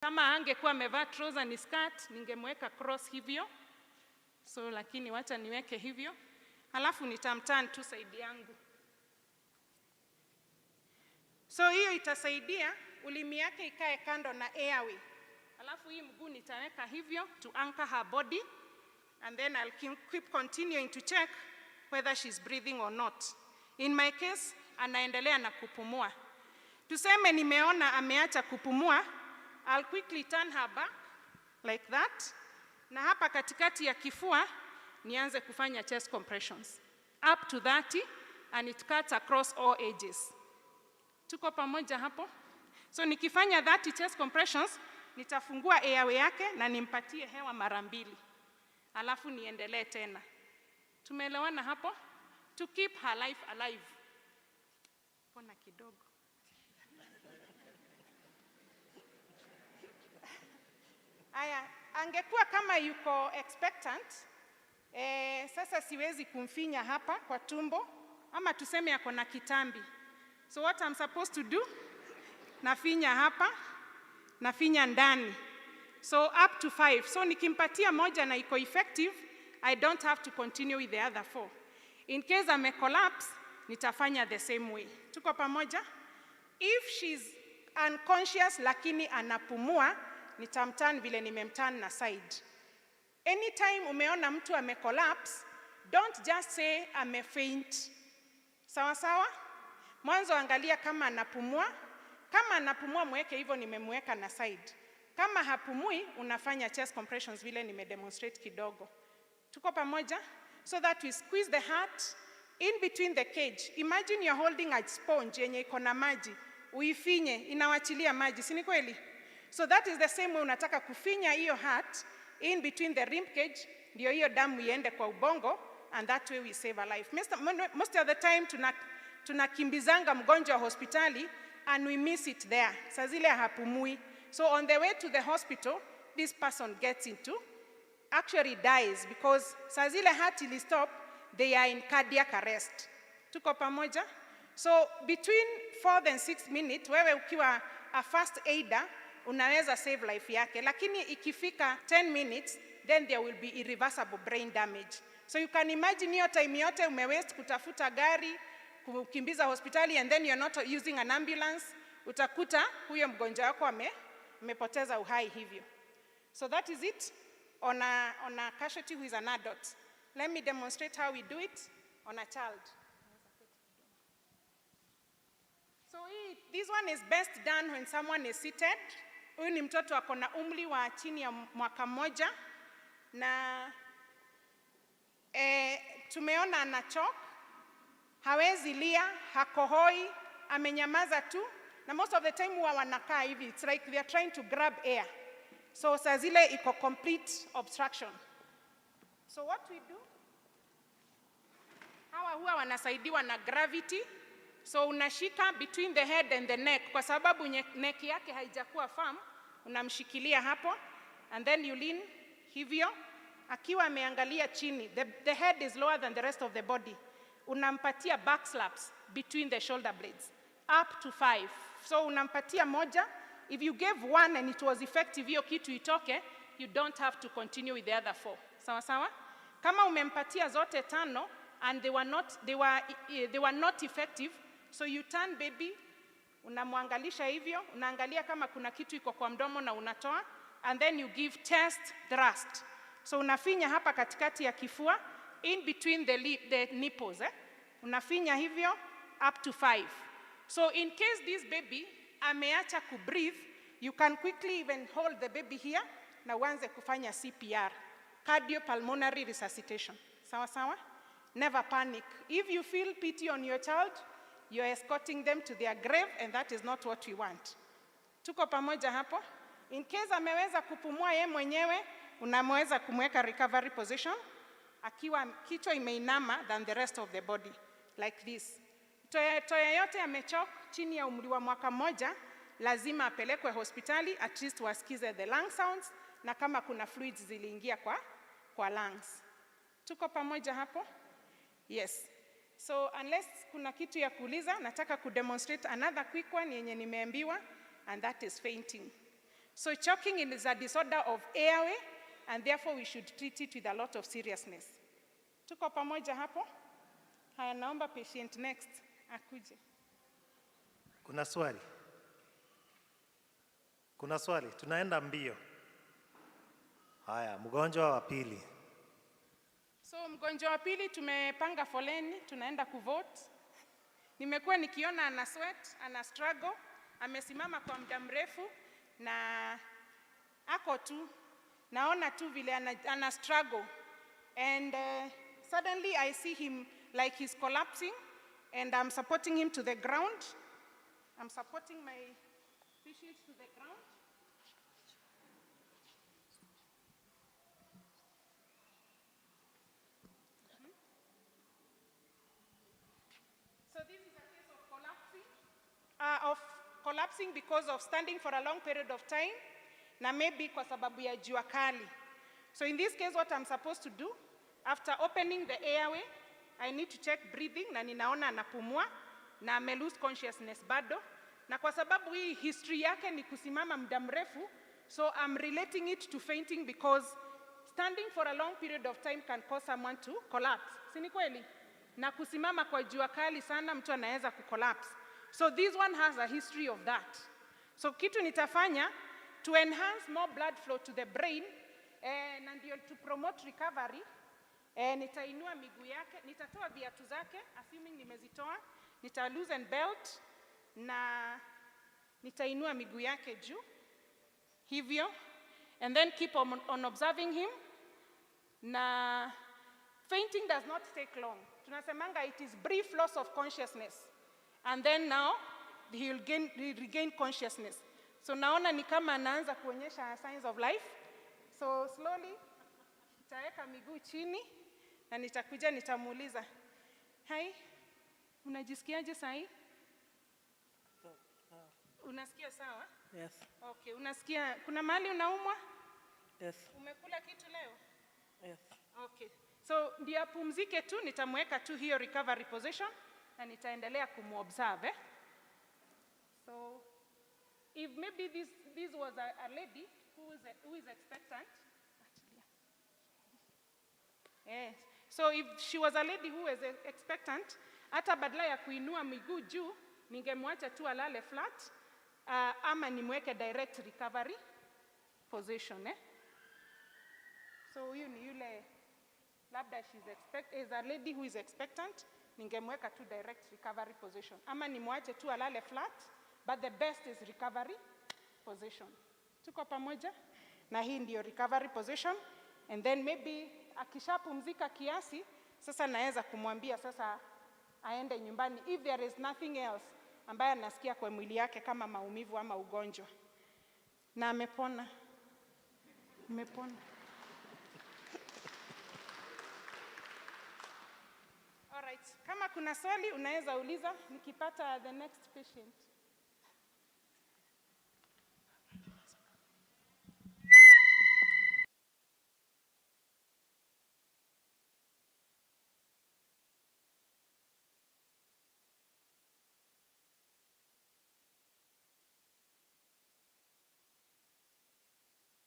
Kama angekuwa amevaa trouser ni skirt, ningemweka cross hivyo. So lakini wacha niweke hivyo. Halafu nitamturn tu side yangu. So hiyo itasaidia ulimi yake ikae kando na airway. Halafu hii mguu nitaweka hivyo to anchor her body, and then I'll keep continuing to check whether she's breathing or not. In my case, anaendelea na kupumua. Tuseme nimeona ameacha kupumua, I'll quickly turn her back like that. Na hapa katikati ya kifua nianze kufanya chest compressions up to 30, and it cuts across all ages. Tuko pamoja hapo? So nikifanya 30 chest compressions, nitafungua airway yake na nimpatie hewa mara 2. Alafu niendelee tena. Tumeelewana hapo? To keep her life alive. Pona kidogo. Aya, angekuwa kama yuko expectant, sasa siwezi kumfinya hapa kwa tumbo, ama tuseme yako na kitambi. So what I'm supposed to do, nafinya hapa, nafinya ndani. So up to 5. So nikimpatia moja na iko effective, I don't have to continue with the other 4. In case ame collapse, nitafanya the same way. Tuko pamoja? If she's unconscious lakini anapumua, nitamturn vile nimemturn na side. Anytime umeona mtu ame collapse, don't just say ame faint. Sawa sawa? Mwanzo angalia kama anapumua. Kama anapumua mweke hivyo nimemweka na side. Kama hapumui unafanya chest compressions vile nimedemonstrate kidogo. Tuko pamoja? So that we squeeze the heart in between the cage. Imagine you're holding a sponge yenye iko na maji. Uifinye, inawachilia maji, si ni kweli? So that is the same way unataka kufinya hiyo heart in between the rib cage, ndio hiyo damu iende kwa ubongo, and that way we save a life. Most of the time tunakimbizanga mgonjwa hospitali and we miss it there. Saa zile hapumui. So on the way to the hospital, this person gets into, actually dies, because saa zile heart ili stop, they are in cardiac arrest. Tuko pamoja? So between 4 and 6 minutes, wewe ukiwa a first aider, unaweza save life yake. Lakini ikifika 10 minutes, then there will be irreversible brain damage. So you can imagine hiyo time yote umewaste kutafuta gari, kukimbiza hospitali, and then you're not using an ambulance, utakuta huyo mgonjwa wako amepoteza uhai hivyo. So that is it on a casualty who is an adult. Let me demonstrate how we do it on a child. So this one is best done when someone is seated. Huyu ni mtoto ako na umri wa chini ya mwaka 1, na tumeona anachoka, hawezi lia, hakohoi, amenyamaza tu, na most of the time huwa wanakaa hivi. It's like they are trying to grab air. So saa zile iko complete obstruction. So what we do, hawa huwa wanasaidiwa na gravity. So unashika between the head and the neck, kwa sababu neck yake haijakuwa firm, unamshikilia hapo, and then you lean hivyo, akiwa ameangalia chini. The head is lower than the rest of the body. Unampatia back slaps between the shoulder blades, up to 5. So unampatia moja. If you gave 1 and it was effective, hiyo kitu itoke, you don't have to continue with the other 4. Sawa sawa? Kama umempatia zote 5 and they were not effective, so you turn baby, unamwangalisha hivyo, unaangalia kama kuna kitu iko kwa mdomo na unatoa, and then you give chest thrust. So unafinya hapa katikati ya kifua, in between the nipples, unafinya hivyo up to 5. So in case this baby ameacha kubreathe, you can quickly even hold the baby here na uanze kufanya CPR, Cardiopulmonary resuscitation. Sawa sawa? Never panic. If you feel pity on your child, you are escorting them to their grave, and that is not what we want. Tuko pamoja hapo? In case ameweza kupumua yeye mwenyewe, unamweza kumweka recovery position, akiwa kichwa imeinama than the rest of the body, like this. Toya yote amechoka chini ya umri wa mwaka 1, lazima apelekwe hospitali, at least wasikize the lung sounds, na kama kuna fluids ziliingia kwa lungs. Tuko pamoja hapo? Yes. So unless kuna kitu ya kuuliza, nataka kudemonstrate another quick one yenye nimeambiwa, and that is fainting. So choking is a disorder of airway, and therefore we should treat it with a lot of seriousness. Tuko pamoja hapo? Haya, naomba patient next akuje. Kuna swali? Kuna swali? Tunaenda mbio. Haya, mgonjwa wa pili. So mgonjwa wa pili tumepanga foleni, tunaenda kuvote. Nimekuwa nikiona ana sweat, ana struggle, amesimama kwa muda mrefu na ako tu, naona tu vile ana struggle. And suddenly I see him like he's collapsing, and I'm supporting him to the ground. I'm supporting my patient to the ground. So this is a case of collapsing because of standing for a long period of time, na maybe kwa sababu ya jua kali. So in this case, what I'm supposed to do, after opening the airway, I need to check breathing, na ninaona anapumua, na ame lose consciousness bado. Na kwa sababu hii history yake ni kusimama muda mrefu, so I'm relating it to fainting because standing for a long period of time can cause someone to collapse. Si ni kweli? Na kusimama kwa jua kali sana mtu anaweza kucollapse. So this one has a history of that. So kitu nitafanya to enhance more blood flow to the brain, na ndio to promote recovery, nitainua miguu yake, nitatoa viatu zake, assuming nimezitoa, nita loosen belt, na nitainua miguu yake juu, hivyo, and then keep on observing him. Na fainting does not take long. Tunasemanga it is brief loss of consciousness, and then now he'll regain consciousness. So naona ni kama anaanza kuonyesha signs of life. So slowly nitaweka miguu chini na nitakuja nitamuuliza, "Hai, unajisikiaje sahi?" Unasikia sawa? Yes. Okay, unasikia kuna mahali unaumwa? Yes. Umekula kitu leo? Yes. Okay. So ndio apumzike tu, nitamweka tu hiyo recovery position na nitaendelea kumobserve. So if maybe this was a lady who is expectant. Yes. So if she was a lady who was expectant, hata badala ya kuinua miguu juu, ningemwacha tu alale flat, ama nimweke direct recovery position. So huyu ni yule labda is a lady who is expectant, ningemweka tu direct recovery position. Ama nimwache tu alale flat, but the best is recovery position. Tuko pamoja? Na hii ndio recovery position, and then maybe akishapumzika kiasi, sasa naweza kumwambia sasa aende nyumbani if there is nothing else ambaye anasikia kwa mwili yake kama maumivu ama ugonjwa. Na amepona. Amepona. All right. Kama kuna swali unaweza uliza nikipata the next patient.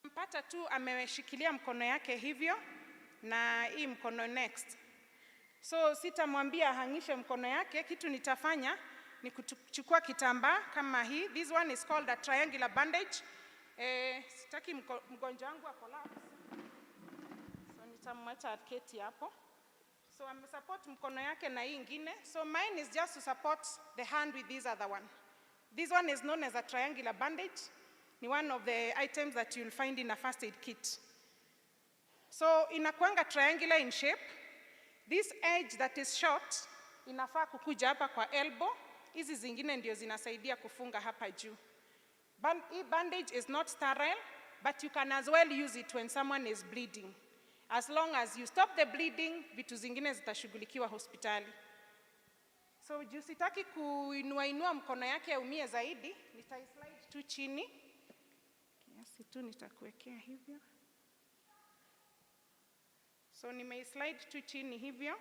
Mpata tu ameshikilia mkono yake hivyo na hii mkono next. So sitamwambia ahangishe mkono yake, kitu nitafanya ni kuchukua kitambaa kama hii. This one is called a triangular bandage. Sitaki mgonjwa wangu collapse. So nitamwacha aketi hapo. So I'm support mkono yake na hii ingine. So mine is just to support the hand with this other one. This one is known as a triangular bandage. Ni one of the items that you'll find in a first aid kit. So inakuanga triangular in shape. This edge that is short inafaa kukuja hapa kwa elbow. Hizi zingine ndio zinasaidia kufunga hapa juu. Hii bandage is not sterile, but you can as well use it when someone is bleeding. As long as you stop the bleeding, vitu zingine zitashughulikiwa hospitali. So juu sitaki kuinua mkono yake aumie zaidi, nitaislide tu chini. Kiasi tu nitakuwekea hivyo. So nimeislide tu chini hivyo,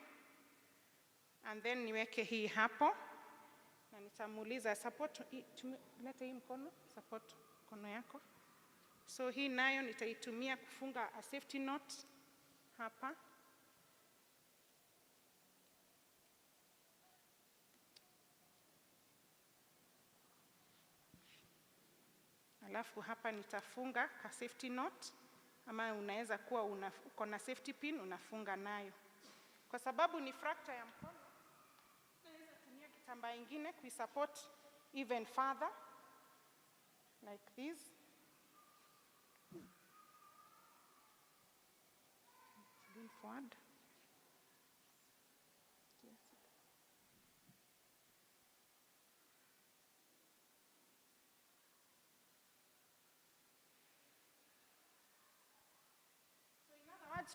and then niweke hii hapo, na nitamuuliza support, leta hii mkono, support mkono yako. So hii nayo nitaitumia kufunga a safety knot hapa. Alafu hapa nitafunga ka safety knot, ama unaweza kuwa uko na safety pin unafunga nayo. Kwa sababu ni fracture ya mkono, naweza tumia kitambaa ingine kuisupport even further like this. Lean forward.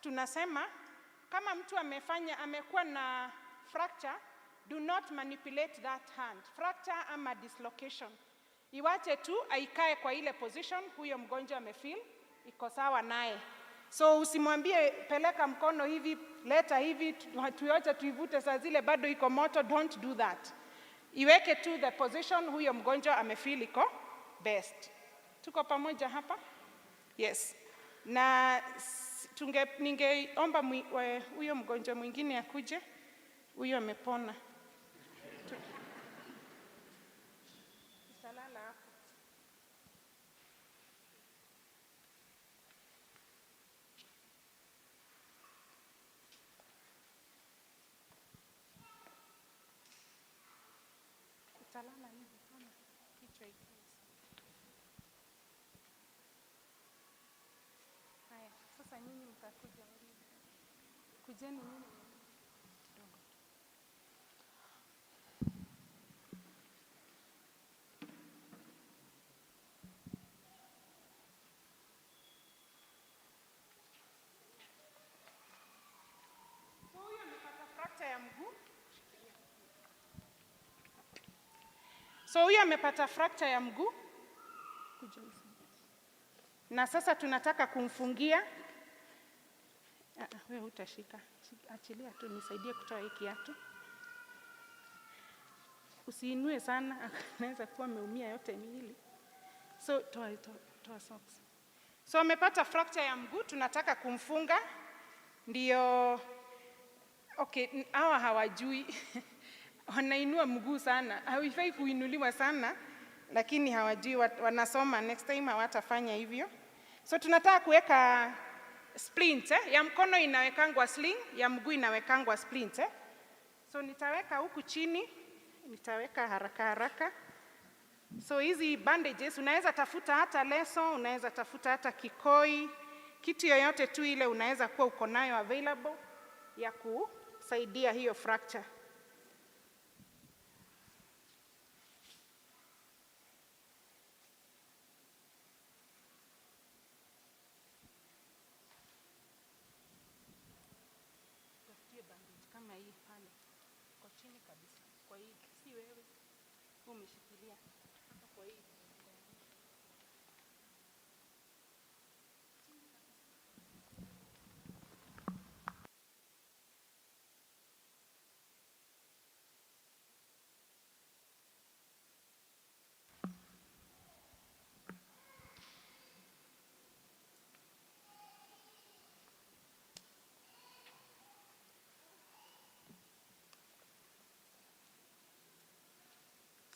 Tunasema kama mtu amekuwa na fracture, do not manipulate that hand. Fracture ama dislocation, iwache tu aikae kwa ile position huyo mgonjwa amefeel iko sawa naye. So usimwambie peleka mkono hivi, leta hivi, tuache tuivute saa zile bado iko moto. Don't do that. Iweke tu the position huyo mgonjwa amefeel iko best. Tuko pamoja hapa? Yes. Na ningeomba huyo mgonjwa mwingine akuje. Huyo amepona. Utalala hapo. Utalala hivi kama kichwa iko. Haya, sasa nyinyi mtakuja wawili. Kujeni nyinyi kidogo. So huyo amepata fracture ya mguu. Na sasa tunataka kumfungia. Wewe utashika. Achilia tu nisaidie kutoa hiki kiatu. Usiinue sana, anaweza kuwa ameumia yote miwili. So toa socks. So amepata fracture ya mguu, tunataka kumfunga. Ndio okay, hawa hawajui. Wanainua mguu sana. Haifai kuinuliwa sana, lakini hawajui, wanasoma next time hawatafanya hivyo. So tunataka kuweka splint, ya mkono inawekangwa sling, ya mguu inawekangwa splint. So nitaweka huku chini, nitaweka haraka haraka. So hizi bandages unaweza tafuta hata leso, unaweza tafuta hata kikoi, kitu yoyote tu ile unaweza kuwa uko nayo available ya kusaidia hiyo fracture. Kama hii pale kwa chini kabisa, kwa hii si wewe umeshikilia hapa kwa hii.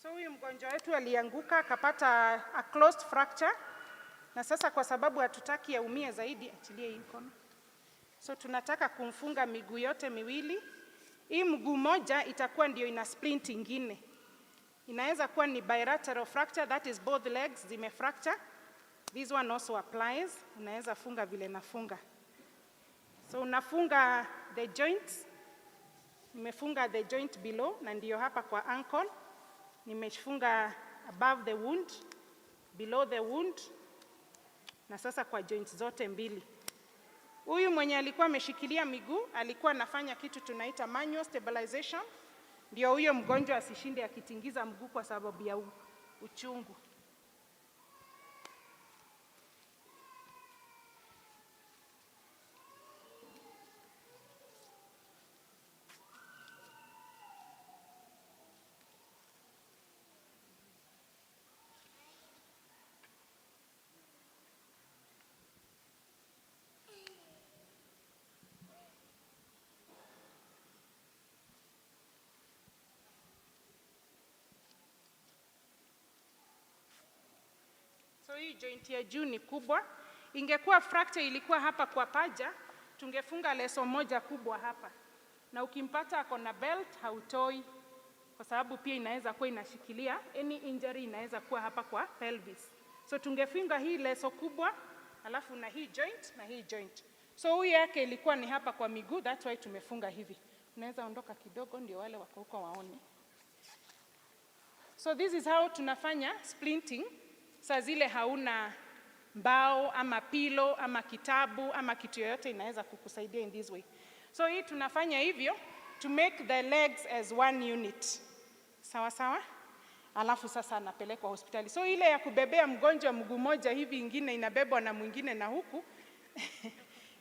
So huyu mgonjwa wetu alianguka akapata a closed fracture, na sasa kwa sababu hatutaki aumie zaidi, achilie hii mkono. So tunataka kumfunga miguu yote miwili. Hii mguu moja itakuwa ndio ina splint ingine. Inaweza kuwa ni bilateral fracture, that is both legs zime fracture. This one also applies. Unaweza funga vile nafunga. So unafunga the joints. Nimefunga the joint below, na ndio hapa kwa ankle. Nimefunga above the wound, below the wound, na sasa kwa joints zote mbili. Huyu mwenye alikuwa ameshikilia miguu alikuwa anafanya kitu tunaita manual stabilization, ndio huyo mgonjwa asishinde akitingiza mguu kwa sababu ya uchungu. hii joint ya juu ni kubwa. Ingekuwa fracture ilikuwa hapa kwa paja, tungefunga leso moja kubwa hapa. Na ukimpata ako na belt hautoi, kwa sababu pia inaweza kuwa inashikilia, any injury inaweza kuwa hapa kwa pelvis. So tungefunga hii leso kubwa, alafu na hii joint na hii joint. So huyu yake ilikuwa ni hapa kwa miguu, that's why tumefunga hivi. Unaweza ondoka kidogo ndio wale wako huko waone. So this is how tunafanya splinting. Saa zile hauna mbao ama pilo ama kitabu ama kitu yoyote inaweza kukusaidia in this way. So hii tunafanya hivyo to make the legs as one unit. Sawa sawa? Alafu sasa anapelekwa hospitali. So ile ya kubebea mgonjwa mguu moja hivi, ingine inabebwa na mwingine na huku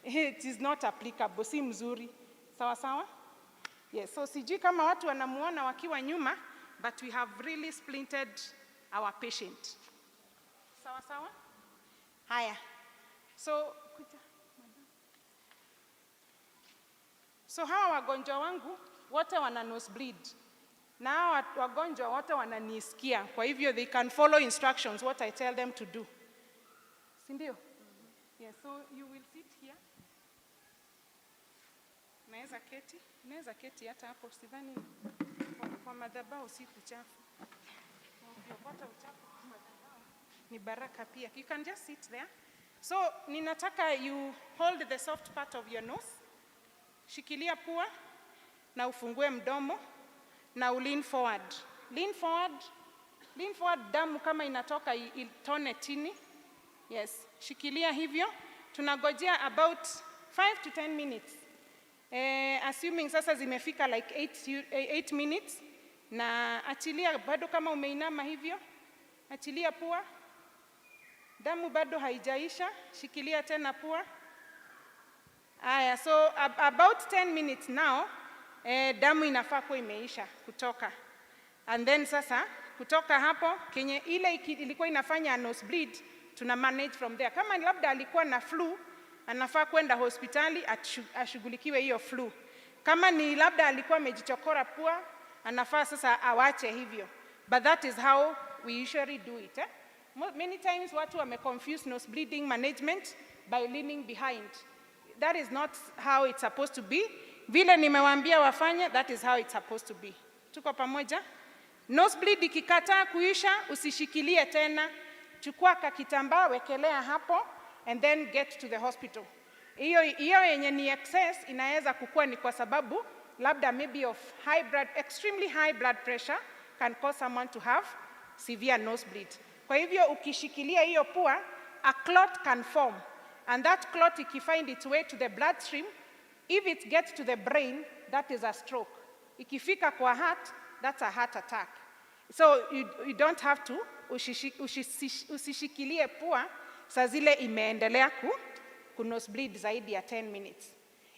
it is not applicable, si mzuri. Sawa sawa? Yes, so sijui kama watu wanamuona wakiwa nyuma, but we have really splinted our patient. Sawa sawa? Haya. So hawa wagonjwa wangu wote wana nosebleed. Na hawa wagonjwa wote wananisikia. Kwa hivyo they can follow instructions what I tell them to do. Si ndio? Yes, so you will sit here. Naweza keti hata hapo, sidhani kwa madhabahu si kuchafu. Ukiokota uchafu kwa madhabahu ni baraka pia. You can just sit there. So ninataka you hold the soft part of your nose. Shikilia pua na ufungue mdomo na lean forward. Lean forward, damu kama inatoka itone chini. Yes, shikilia hivyo. Tunagojea about 5 to 10 minutes. Assuming sasa zimefika like 8 minutes, na achilia bado kama umeinama hivyo. Achilia pua. Damu bado haijaisha, shikilia tena pua. Aya, so about 10 minutes now, damu inafaa kuwa imeisha kutoka. And then sasa kutoka hapo kenye ile ilikuwa inafanya nosebleed, tuna manage from there. Kama labda alikuwa na flu, anafaa kwenda hospitali ashughulikiwe hiyo flu. Kama ni labda alikuwa amejichokora pua, anafaa sasa awache hivyo. But that is how we usually do it. Many times watu wameconfuse nosebleeding management by leaning behind. That is not how it's supposed to be. Vile nimewaambia wafanye, that is how it's supposed to be. Tuko pamoja? Nosebleed ikikataa kuisha, usishikilie tena. Chukua kakitambaa, wekelea hapo, and then get to the hospital. Hiyo yenye ni excess inaweza kukua ni kwa sababu labda maybe of extremely high blood pressure can cause someone to have severe nosebleed. Kwa hivyo ukishikilia hiyo pua, a clot can form, and that clot if you find its way to the bloodstream, if it gets to the brain, that is a stroke. Ikifika kwa heart, that's a heart attack. So you don't have to usishikilie pua saa zile imeendelea kunosebleed zaidi ya 10 minutes.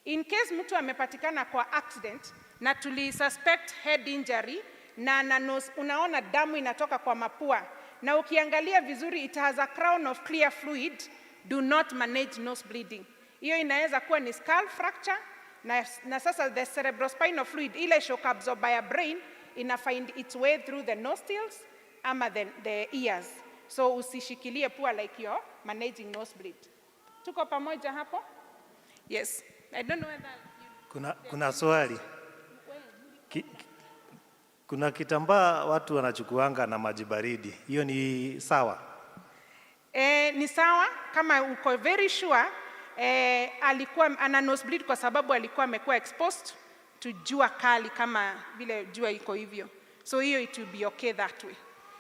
In case mtu amepatikana kwa accident na suspect head injury na unaona damu inatoka kwa mapua, na ukiangalia vizuri it has a crown of clear fluid, do not manage nosebleeding. Hiyo inaweza kuwa ni skull fracture, na sasa the cerebrospinal fluid, ile shock absorber ya brain, ina find its way through the nostrils ama the ears. So usishikilie pua like you're managing nosebleed. Tuko pamoja hapo? Yes. I don't know whether kuna swali. Kuna kitambaa watu wanachukuanga na maji baridi. Hiyo ni sawa? Ni sawa kama uko very sure alikuwa ana nosebleed kwa sababu alikuwa amekuwa exposed to jua kali kama vile jua iko hivyo. So hiyo it will be okay that way.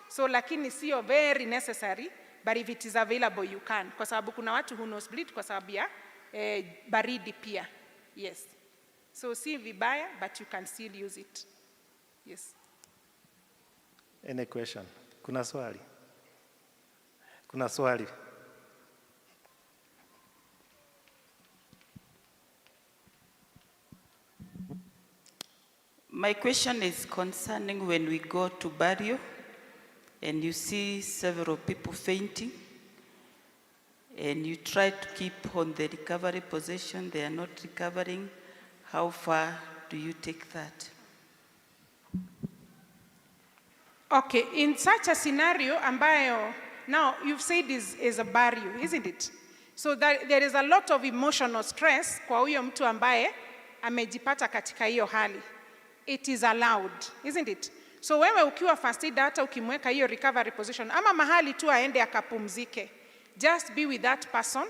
So lakini sio very necessary, but if it is available you can. Kwa sababu kuna watu who nosebleed kwa sababu ya baridi pia. Yes. So si vibaya, but you can still use it. Yes. Any question? Kuna swali? Kuna swali? My question is concerning when we go to burial and you see several people fainting and you try to keep on the recovery position, they are not recovering. How far do you take that? Okay, in such a scenario ambayo Now, you've said is a barrier, isn't it? So that there is a lot of emotional stress kwa huyo mtu ambaye amejipata katika hiyo hali. It is allowed, isn't it? So wewe ukiwa first aid, hata ukimweka hiyo recovery position, ama mahali tu aende akapumzike, just be with that person,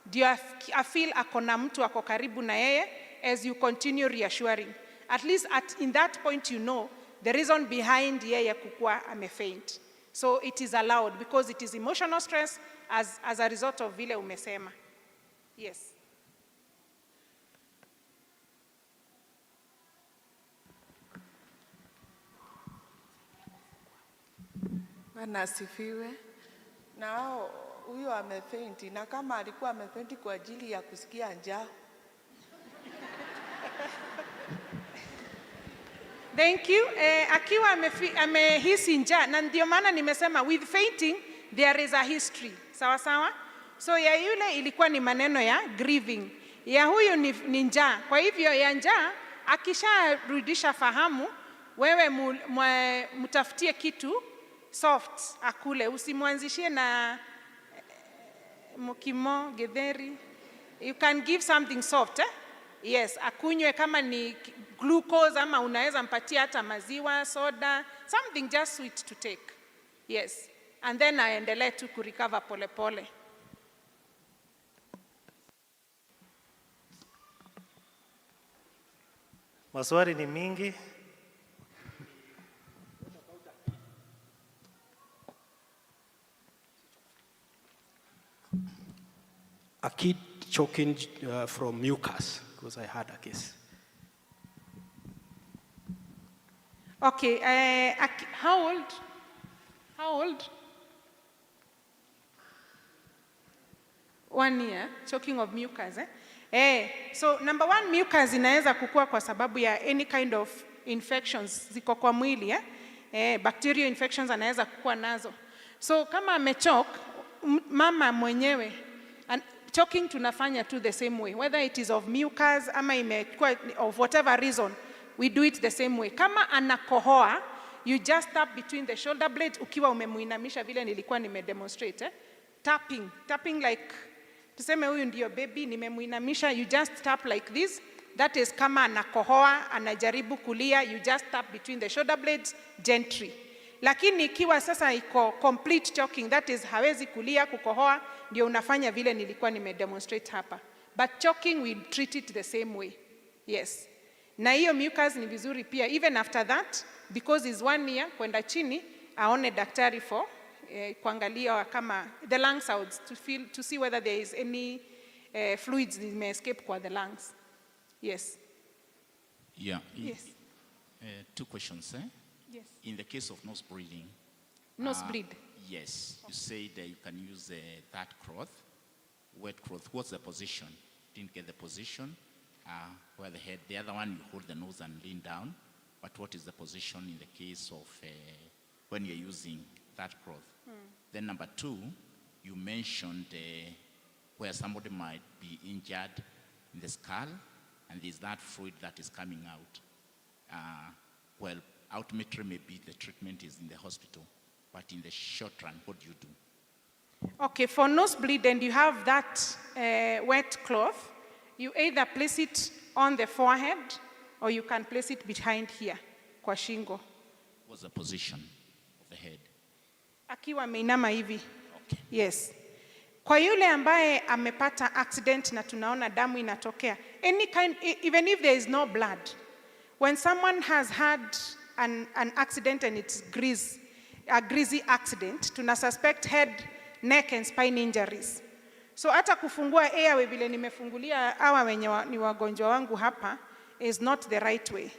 ndio afeel akona mtu ako karibu na yeye, as you continue reassuring. At least in that point you know the reason behind yeye kukua amefaint. So it is allowed because it is emotional stress as a result of vile umesema. Yes. Bwana asifiwe. Na huyo amefeinti, na kama alikuwa amefeinti kwa ajili ya kusikia njaa. Thank you. Akiwa amehisi njaa, na ndio maana nimesema with fainting there is a history. Sawa sawa? So ya yule ilikuwa ni maneno ya grieving. Ya huyu ni njaa. Kwa hivyo ya njaa akisharudisha fahamu, wewe mtafutie kitu soft akule, usimwanzishie na mukimo, getheri. You can give something soft, Yes, akunywe kama ni glucose ama unaweza mpatia hata maziwa, soda, something just sweet to take. Yes, and then aendelee tu kurecover pole pole. Maswali ni mingi. A kid choking from mucus, because I had a case. Okay, how old? How old? 1 year, choking of mucus. So number one, mucus inaweza kukua kwa sababu ya any kind of infections ziko kwa mwili. Bacterial infections anaweza kukua nazo. So kama amechoke, mama mwenyewe, choking tunafanya tu the same way, whether it is of mucus ama imekuwa of whatever reason, we do it the same way. Kama anakohoa, you just tap between the shoulder blades ukiwa umemuinamisha vile nilikuwa nimedemonstrate. Tapping like, tuseme huyu ndio baby, nimemuinamisha, you just tap like this. That is kama anakohoa, anajaribu kulia, you just tap between the shoulder blades gently. Lakini ikiwa sasa iko complete choking, that is hawezi kulia, kukohoa, ndio unafanya vile nilikuwa nimedemonstrate hapa. But choking, we treat it the same way. Yes. Na hiyo mucus ni vizuri pia, even after that, because is 1 year, kwenda chini, aone daktari for kuangalia kama the lung sounds, to see whether there is any fluids that may escape kwa the lungs. Yes. Yeah. Yes. 2 questions. Yes. In the case of nose bleeding. Nosebleed. Yes. You said you can use that cloth, wet cloth. What's the position? Didn't get the position. Where the head, the other one you hold the nose and lean down. But what is the position in the case of when you're using that cloth? Then number 2, you mentioned where somebody might be injured in the skull, and there's that fluid that is coming out. Well, ultimately maybe the treatment is in the hospital, but in the short run, what do you do? Okay, for nosebleed, and you have that wet cloth, you either place it on the forehead or you can place it behind here, kwa shingo. What's the position of the head? Akiwa ameinama hivi. Okay. Yes. Kwa yule ambaye amepata accident na tunaona damu inatokea, any kind, even if there is no blood, when someone has had an accident and it's a greasy accident, tuna suspect head, neck and spine injuries. So hata kufungua airway vile nimefungulia hawa wenye ni wagonjwa wangu hapa is not the right way.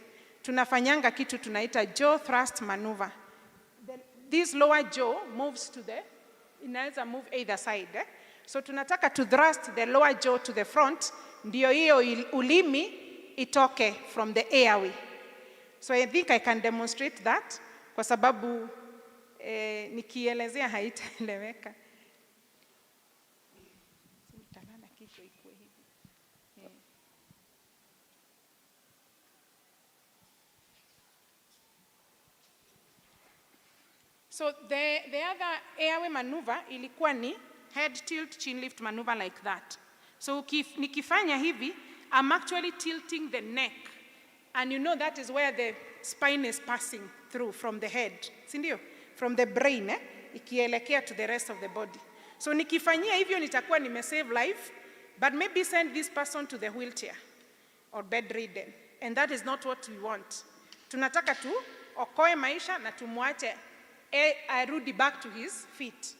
Tunafanyanga kitu tunaita jaw thrust maneuver. This lower jaw moves to the, inaweza move either side. So tunataka to thrust the lower jaw to the front, ndio hiyo ulimi itoke from the airway. So I think I can demonstrate that kwa sababu nikielezea haitaeleweka. So the other airway maneuver ilikuwa ni head tilt, chin lift maneuver like that. So nikifanya hivi, I'm actually tilting the neck. And you know that is where the spine is passing through from the head. Sindio? From the brain, ikielekea to the rest of the body. So nikifanyia hivyo nitakuwa nimesave life, but maybe send this person to the wheelchair or bedridden. And that is not what we want. Tunataka tu okoe maisha na tumuache arudi back to his feet.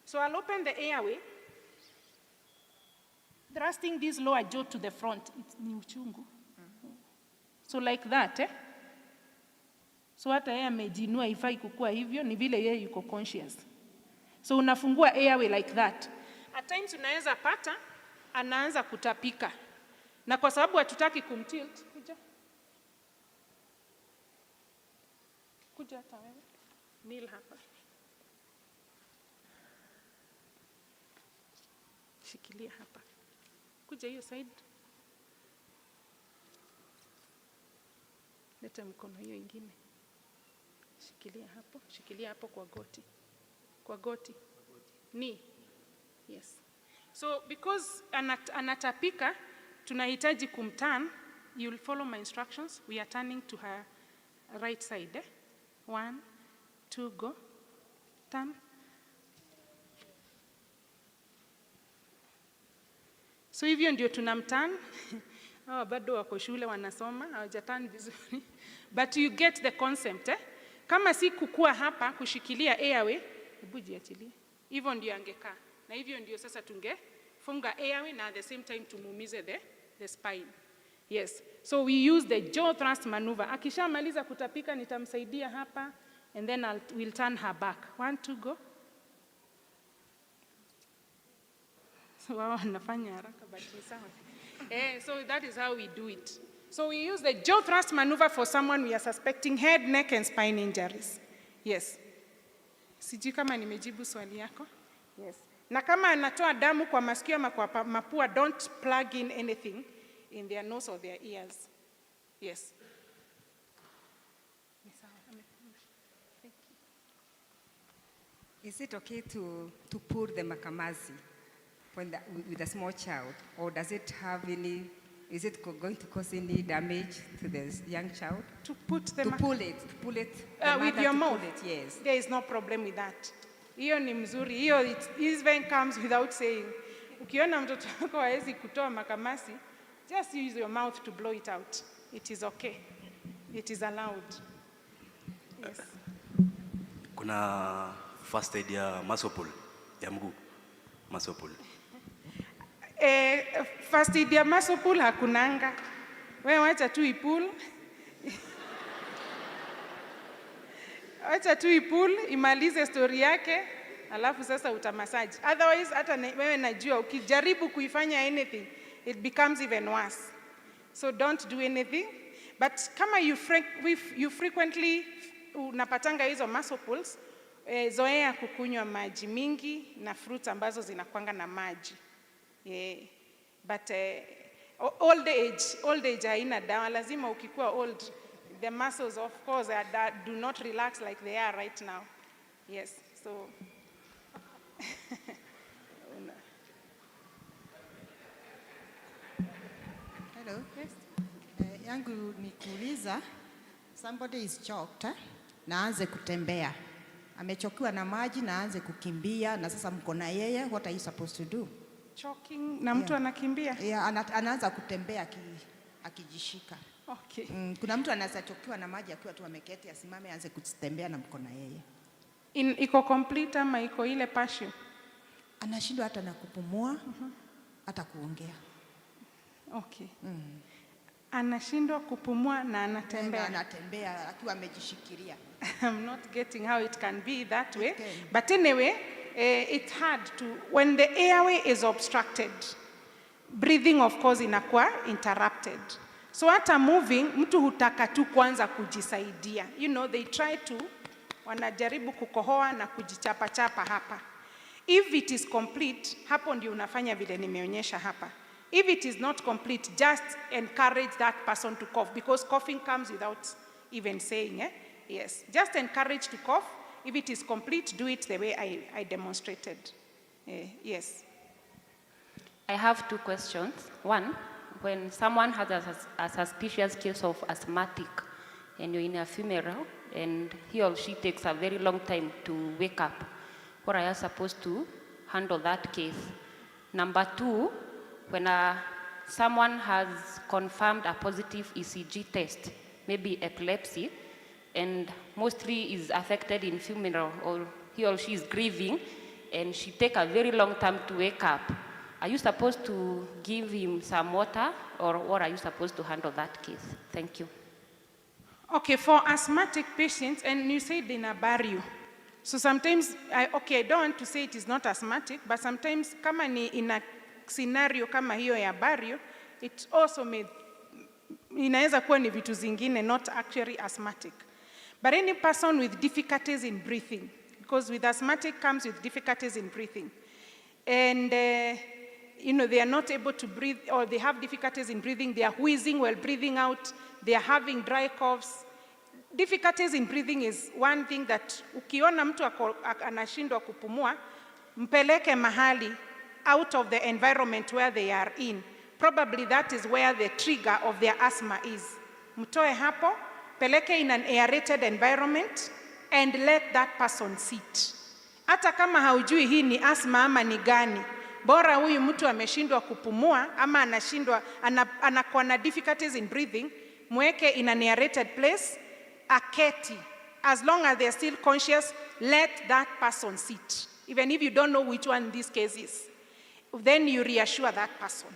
So I'll open the airway, thrusting this lower jaw to the front. It's ni uchungu. So like that, So hata yeye amejinua ifai kukua hivyo, ni vile yeye yuko conscious. So unafungua airway like that. At times unaweza pata, anaanza kutapika. Na kwa sababu hatutaki kumtilt, kuja hata wewe. Kneel hapa. Shikilia hapa. Kuja hiyo side. Leta mkono hiyo ingine. Shikilia hapo kwa goti. Kwa goti. Ni. Yes. So because anatapika, tunahitaji kumturn. You'll follow my instructions. We are turning to her right side. 1, 2, go. Turn. So hivyo ndio tunamturn. Hawa bado wako shule wanasoma, hawajatani vizuri. But you get the concept, Kama si kukua hapa kushikilia airway, hebu jiachilie. Hivyo ndio angekaa. Na hivyo ndio sasa tungefunga airway na at the same time tumuumize the spine. Yes. So we use the jaw thrust maneuver. Akishamaliza kutapika nitamsaidia hapa and then we'll turn her back. 1, 2, go. Wao wanafanya haraka but ni sawa. So that is how we do it. So we use the jaw thrust maneuver for someone we are suspecting head, neck and spine injuries. Yes. Sijui kama nimejibu swali yako. Yes. Na kama anatoa damu kwa masikio ama kwa mapua, don't plug in anything in their nose or their ears. Yes. Is it okay to pull the makamazi with a small child, or does it have any? Is it going to cause any damage to the young child? To pull it. With your mouth? Pull it, yes. There is no problem with that. Hiyo ni mzuri. Hiyo it even comes without saying. Ukiona mtoto wako hawezi kutoa makamasi, just use your mouth to blow it out. It is okay. It is allowed. Yes. Kuna first aid ya muscle pull, ya mguu. Muscle pull. First aid ya muscle pull hakunanga. Wewe wacha tu ipull. Wacha tu ipull, imalize story yake, alafu sasa utamassage. Otherwise hata wewe najua ukijaribu kuifanya anything, it becomes even worse. So don't do anything. But kama you frequently unapatanga hizo muscle pulls, zoea kukunywa maji mingi na fruits ambazo zinakuanga na maji. Yeah. But old age haina dawa. Lazima ukikuwa old, the muscles of course do not relax like they are right now. Yes. So Hello. Yes. Yangu ni kuuliza, somebody is choked, na aanze kutembea. Amechokiwa na maji na aanze kukimbia na sasa mko na yeye, what are you supposed to do? Choking na mtu anakimbia? Yeah, anaanza kutembea akijishika. Okay. Kuna mtu anaweza chokiwa na maji akiwa tu ameketi, asimame aanze kutembea na mko na yeye. Iko complete ama iko ile partial? Anashindwa hata na kupumua, hata kuongea. Okay. Anashindwa kupumua na anatembea. Anatembea akiwa amejishikilia. I'm not getting how it can be that way. Okay. But anyway, it's hard to, when the airway is obstructed, breathing of course inakuwa interrupted. So hata moving, mtu hutaka tu kwanza kujisaidia. You know, they try to, wanajaribu kukohoa na kujichapa hapa. If it is complete, hapo ndio unafanya vile nimeonyesha hapa. If it is not complete, just encourage that person to cough, because coughing comes without even saying, Yes, just encourage to cough If it is complete, do it the way I demonstrated. Yes. I have 2 questions. One, when someone has a suspicious case of asthmatic and you're in a funeral and he or she takes a very long time to wake up, what are you supposed to handle that case? Number 2, when someone has confirmed a positive ECG test, maybe epilepsy, and mostly is affected in funeral, or he or she is grieving, and she take a very long time to wake up, are you supposed to give him some water, or what are you supposed to handle that case? Thank you. Okay, for asthmatic patients, and you said in a burial. So sometimes, I don't want to say it is not asthmatic, but sometimes kama ni in a scenario kama hiyo ya burial, it also inaweza kuwa ni vitu zingine, not actually asthmatic. But any person with difficulties in breathing, because with asthmatic comes with difficulties in breathing, and they are not able to breathe, or they have difficulties in breathing, they are wheezing while breathing out, they are having dry coughs. Difficulties in breathing is one thing that ukiona mtu anashindwa kupumua, mpeleke mahali out of the environment where they are in. Probably that is where the trigger of their asthma is. Mtoe hapo, peleke in an aerated environment, and let that person sit. Hata kama haujui hii ni asthma ama ni gani, bora huyu mtu ameshindwa kupumua ama anakuwa na difficulties in breathing, mweke in an aerated place, aketi. As long as they are still conscious, let that person sit. Even if you don't know which one this case is, then you reassure that person.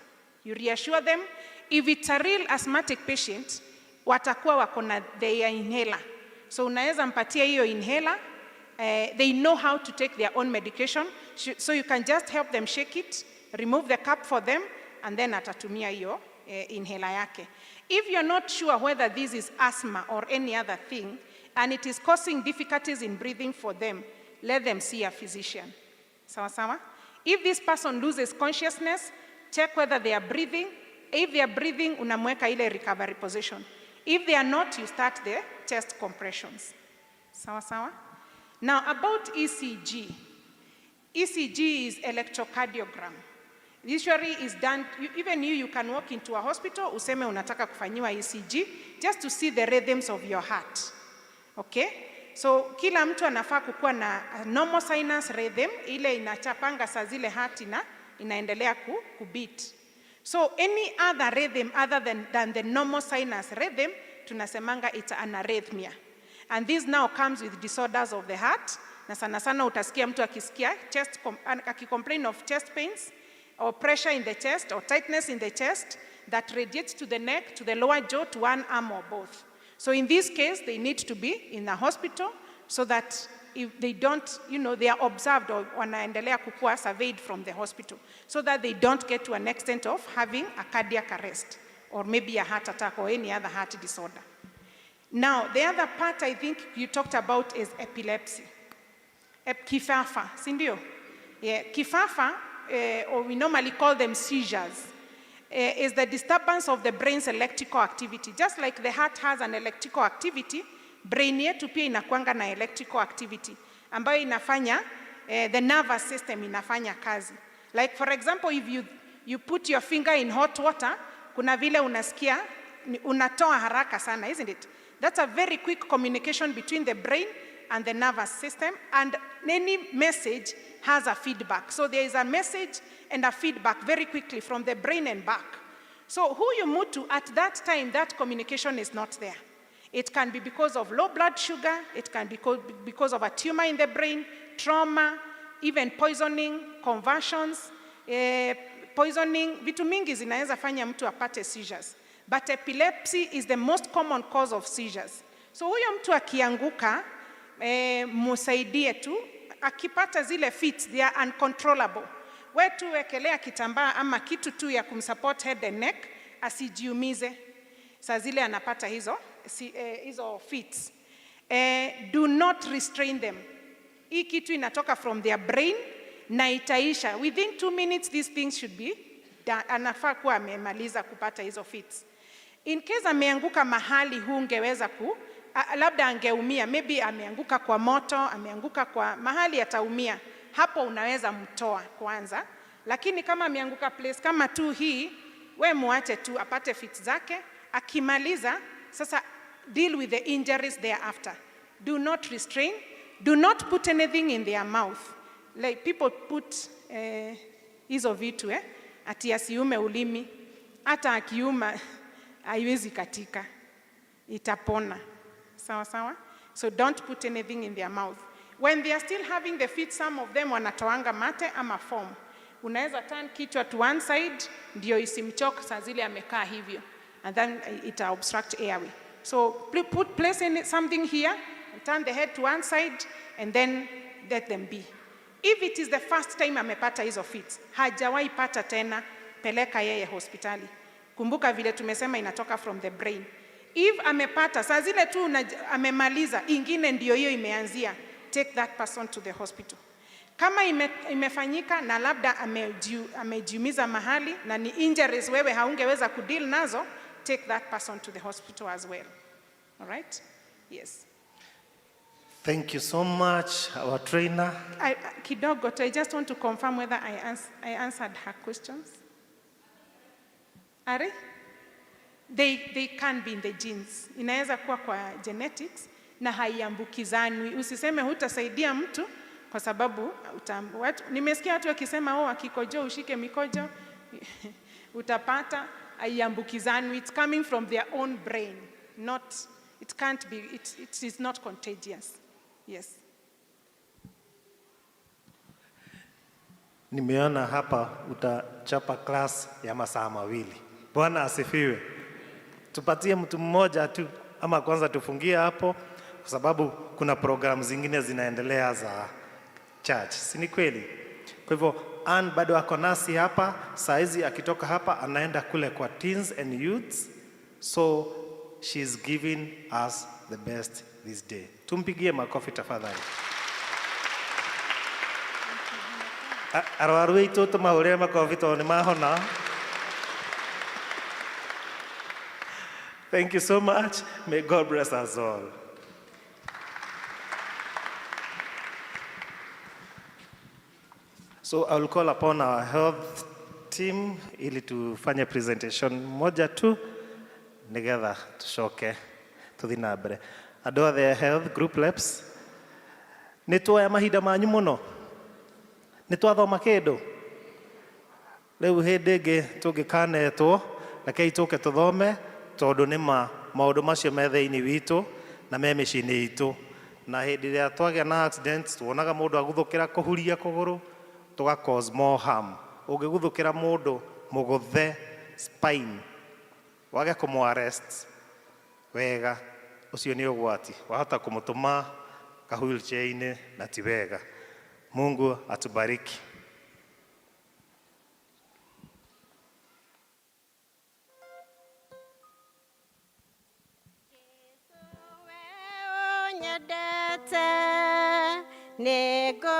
You reassure them. If it's a real asthmatic patient, watakuwa wako na their inhaler. So unaweza mpatia hiyo inhaler. They know how to take their own medication. So you can just help them shake it, remove the cap for them, and then atatumia hiyo inhaler yake. If you're not sure whether this is asthma or any other thing, and it is causing difficulties in breathing for them, let them see a physician. Sawa sawa? If this person loses consciousness, check whether they are breathing. If they are breathing, unamweka ile recovery position. If they are not, you start the chest compressions. Sawa sawa? Now about ECG. ECG is electrocardiogram. Usually is done, even you can walk into a hospital, useme unataka kufanyiwa ECG, just to see the rhythms of your heart. Okay? So kila mtu anafaa kukuwa na normal sinus rhythm, ile inachapanga saa zile heart inaendelea kubeat. So any other rhythm other than the normal sinus rhythm, tunasemanga it's an arrhythmia. And this now comes with disorders of the heart. Na sana sana utasikia mtu akisikia akicomplain of chest pains, or pressure in the chest, or tightness in the chest, that radiates to the neck, to the lower jaw, to one arm or both. So in this case, they need to be in the hospital so that if they don't, they are observed or wanaendelea kukua surveyed from the hospital, so that they don't get to an extent of having a cardiac arrest or maybe a heart attack or any other heart disorder. Now, the other part I think you talked about is epilepsy. Kifafa, sindio? Yeah, kifafa, or we normally call them seizures, is the disturbance of the brain's electrical activity. Just like the heart has an electrical activity, brain yetu pia inakuanga na electrical activity, ambayo inafanya, the nervous system inafanya kazi. Like for example, if you put your finger in hot water, kuna vile unasikia, unatoa haraka sana, isn't it? That's a very quick communication between the brain and the nervous system, and any message has a feedback. So there is a message and a feedback very quickly from the brain and back. So who you move to at that time, that communication is not there. It can be because of low blood sugar, it can be because of a tumor in the brain, trauma, even poisoning, conversions, poisoning, vitu mingi zinaweza fanya mtu apate seizures. But epilepsy is the most common cause of seizures. So huyo mtu akianguka, musaidie tu, akipata zile fits, they are uncontrollable. Wetu wekelea kitambaa ama kitu tu ya kumsupport head and neck, asijiumize. Saa zile anapata hizo fits. Do not restrain them. Hii kitu inatoka from their brain na itaisha. Within 2 minutes, these things should be done. Anafaa kuwa amemaliza kupata hizo fits. In case ameanguka mahali hungeweza labda angeumia, maybe ameanguka kwa moto, ameanguka kwa mahali ataumia, hapo unaweza mtoa kwanza. Lakini kama ameanguka place kama tu hii, we muache tu apate fit zake, akimaliza sasa deal with the injuries thereafter. Do not restrain, do not put anything in their mouth. Like people put hizo vitu ati asiume ulimi, hata akiuma haiwezi katika, itapona. Sawa sawa? So don't put anything in their mouth. When they are still having the fit, some of them wanatoanga mate ama foam. Unaweza turn kichwa to one side, ndio isimchoke saa zile amekaa hivyo, and then it obstruct airway. So place something here, and turn the head to one side, and then let them be. If it is the first time amepata hizo fits, hajawahi pata tena, peleka yeye hospitali. Kumbuka vile tumesema inatoka from the brain. If amepata saa zile tu amemaliza, ingine ndio hiyo imeanzia, take that person to the hospital. Kama imefanyika na labda amejiumiza mahali na ni injuries wewe haungeweza kudeal nazo, take that person to the hospital as well. All right? Yes. Thank you so much, our trainer. Kidogo, I just want to confirm whether I answered her questions. Are they can be in the genes. Inaweza kuwa kwa genetics na haiambukizanwi. Usiseme hutasaidia mtu kwa sababu nimesikia watu wakisema akikojoa ushike mikojo utapata, haiambukizanwi. It's coming from their own brain. It can't be, it is not contagious. Yes. Nimeona hapa utachapa class ya masaa mawili. Bwana asifiwe. Tupatie mtu mmoja tu, ama kwanza tufungie hapo, kwa sababu kuna program zingine zinaendelea za church. Si ni kweli? Kwa hivyo Ann bado ako nasi hapa, saizi akitoka hapa anaenda kule kwa teens and youths. So she's giving us the best this day. Tumpigie makofi tafadhali. Arwaru itu tumahurire makofi to ni mahona. Thank you so much. May God bless us all. So I will call upon our health team ili tufanye presentation moja tu together tushoke tuthi na mbere. Andũ othe health group reps, nĩtuoya mahinda manyu mũno, nĩtwathoma kĩndũ rĩu hĩndĩ ĩngĩ tũngĩkanetwo rekei tũke tũthome, tondũ nĩma maũndũ macio me thĩinĩ witũ na me mĩciĩ-inĩ itũ, na hĩndĩ ĩrĩa twagĩa na accident tuonaga mũndũ aguthũkĩra kũhuria kũgũrũ tuga cause more harm. Ũngĩguthũkĩra mũndũ mũgũthe spine wage kũmũarrest wega, ucio ni ũgwati, wahota kũmũtũma ka wheelchair-inĩ na ti wega. Mungu atubariki. Nyendete nego